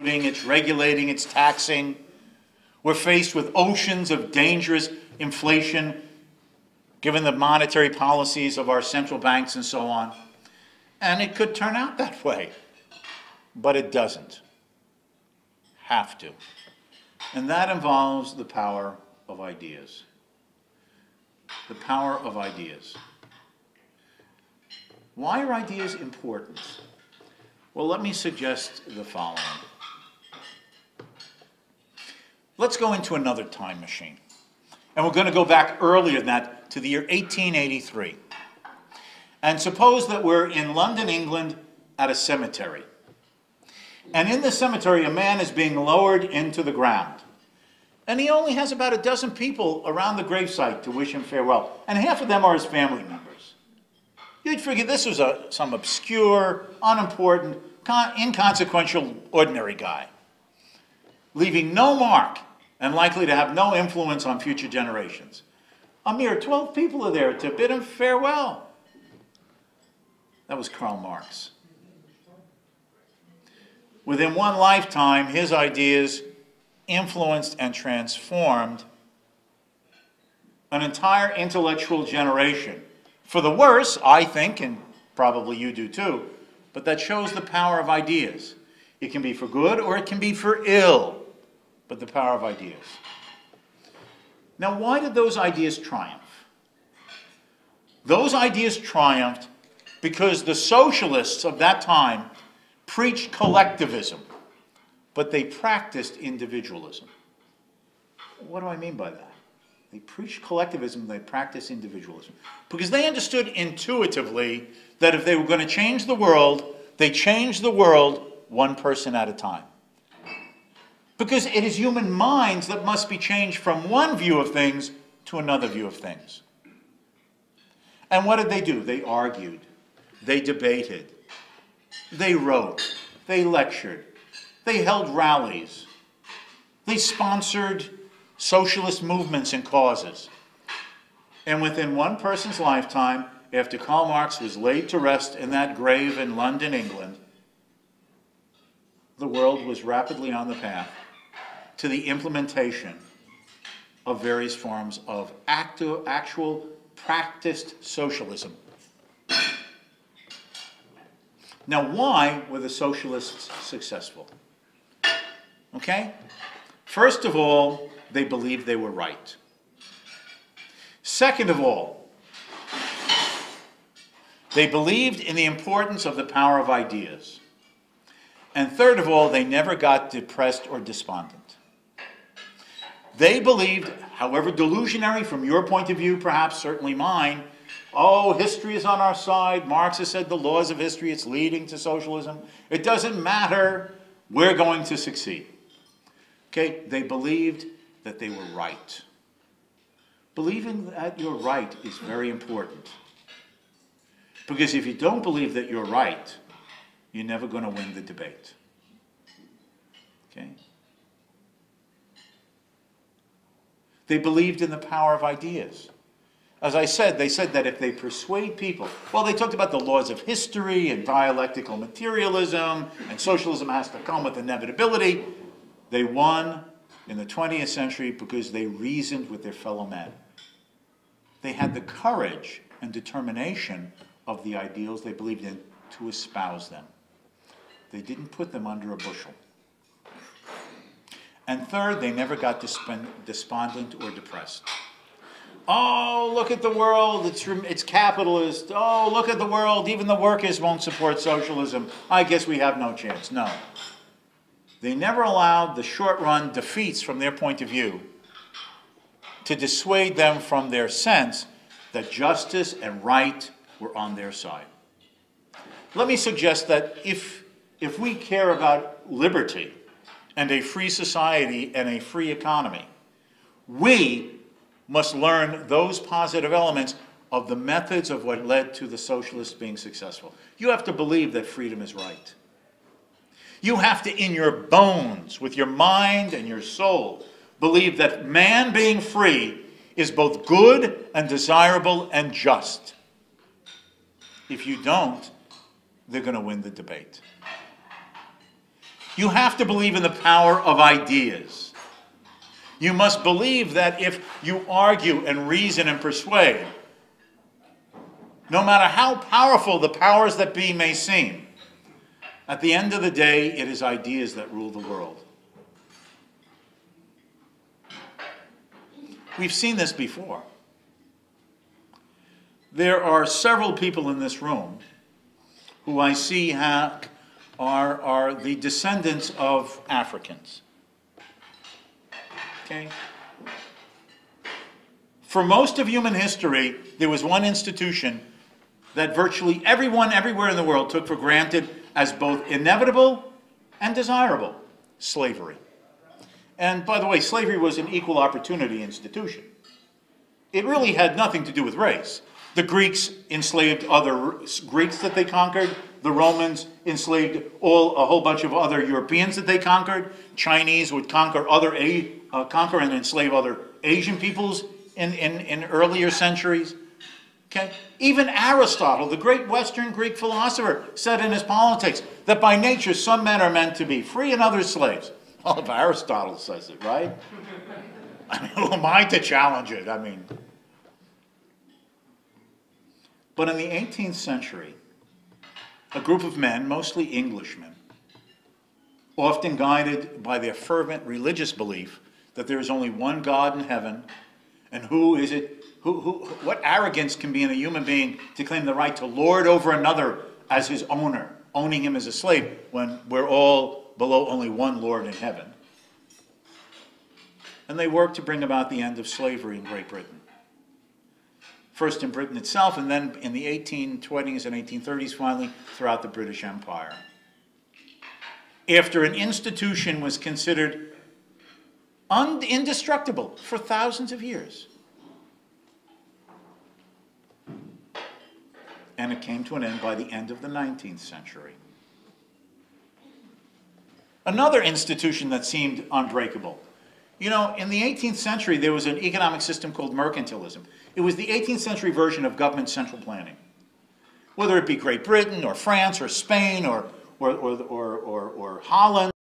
it's regulating, it's taxing. We're faced with oceans of dangerous inflation, given the monetary policies of our central banks and so on. And it could turn out that way, but it doesn't have to. And that involves the power of ideas. The power of ideas. Why are ideas important? Well, let me suggest the following. Let's go into another time machine. And we're going to go back earlier than that to the year 1883. And suppose that we're in London, England, at a cemetery. And in the cemetery, a man is being lowered into the ground. And he only has about a dozen people around the gravesite to wish him farewell. And half of them are his family members. You'd figure this was some obscure, unimportant, inconsequential, ordinary guy, leaving no mark and likely to have no influence on future generations. A mere 12 people are there to bid him farewell. That was Karl Marx. Within one lifetime, his ideas influenced and transformed an entire intellectual generation. For the worse, I think, and probably you do too, but that shows the power of ideas. It can be for good or it can be for ill, but the power of ideas. Now, why did those ideas triumph? Those ideas triumphed because the socialists of that time preached collectivism, but they practiced individualism. What do I mean by that? They preached collectivism, they practiced individualism. Because they understood intuitively that if they were going to change the world, they changed the world one person at a time. Because it is human minds that must be changed from one view of things to another view of things. And what did they do? They argued, they debated, they wrote, they lectured, they held rallies, they sponsored socialist movements and causes. And within one person's lifetime, after Karl Marx was laid to rest in that grave in London, England, the world was rapidly on the path to the implementation of various forms of actual practiced socialism. Now, why were the socialists successful? Okay? First of all, they believed they were right. Second of all, they believed in the importance of the power of ideas. And third of all, they never got depressed or despondent. They believed, however delusionary from your point of view, perhaps certainly mine, oh, history is on our side. Marx has said the laws of history, it's leading to socialism. It doesn't matter. We're going to succeed. Okay, they believed that they were right. Believing that you're right is very important. Because if you don't believe that you're right, you're never going to win the debate. Okay? They believed in the power of ideas. As I said, they said that if they persuade people, well, they talked about the laws of history and dialectical materialism, and socialism has to come with inevitability. They won in the 20th century because they reasoned with their fellow men. They had the courage and determination of the ideals they believed in to espouse them. They didn't put them under a bushel. And third, they never got despondent or depressed. Oh, look at the world, it's capitalist. Oh, look at the world, even the workers won't support socialism. I guess we have no chance. No. They never allowed the short-run defeats from their point of view to dissuade them from their sense that justice and right were on their side. Let me suggest that if we care about liberty and a free society and a free economy, we must learn those positive elements of the methods of what led to the socialists being successful. You have to believe that freedom is right. You have to, in your bones, with your mind and your soul, believe that man being free is both good and desirable and just. If you don't, they're going to win the debate. You have to believe in the power of ideas. You must believe that if you argue and reason and persuade, no matter how powerful the powers that be may seem, at the end of the day, it is ideas that rule the world. We've seen this before. There are several people in this room who I see are the descendants of Africans. Okay? For most of human history, there was one institution that virtually everyone everywhere in the world took for granted as both inevitable and desirable: slavery. And by the way, slavery was an equal opportunity institution. It really had nothing to do with race. The Greeks enslaved other Greeks that they conquered. The Romans enslaved a whole bunch of other Europeans that they conquered. Chinese would conquer and enslave other Asian peoples in earlier centuries. Okay? Even Aristotle, the great Western Greek philosopher, said in his Politics that by nature some men are meant to be free and others slaves. Well, if Aristotle says it, right? I mean, who am I to challenge it? I mean. But in the 18th century, a group of men, mostly Englishmen, often guided by their fervent religious belief that there is only one God in heaven, and what arrogance can be in a human being to claim the right to lord over another as his owner, owning him as a slave, when we're all below only one Lord in heaven. And they worked to bring about the end of slavery in Great Britain. First in Britain itself, and then in the 1820s and 1830s, finally, throughout the British Empire. After an institution was considered indestructible for thousands of years. And it came to an end by the end of the 19th century. Another institution that seemed unbreakable. You know, in the 18th century, there was an economic system called mercantilism. It was the 18th century version of government central planning. Whether it be Great Britain or France or Spain or Holland,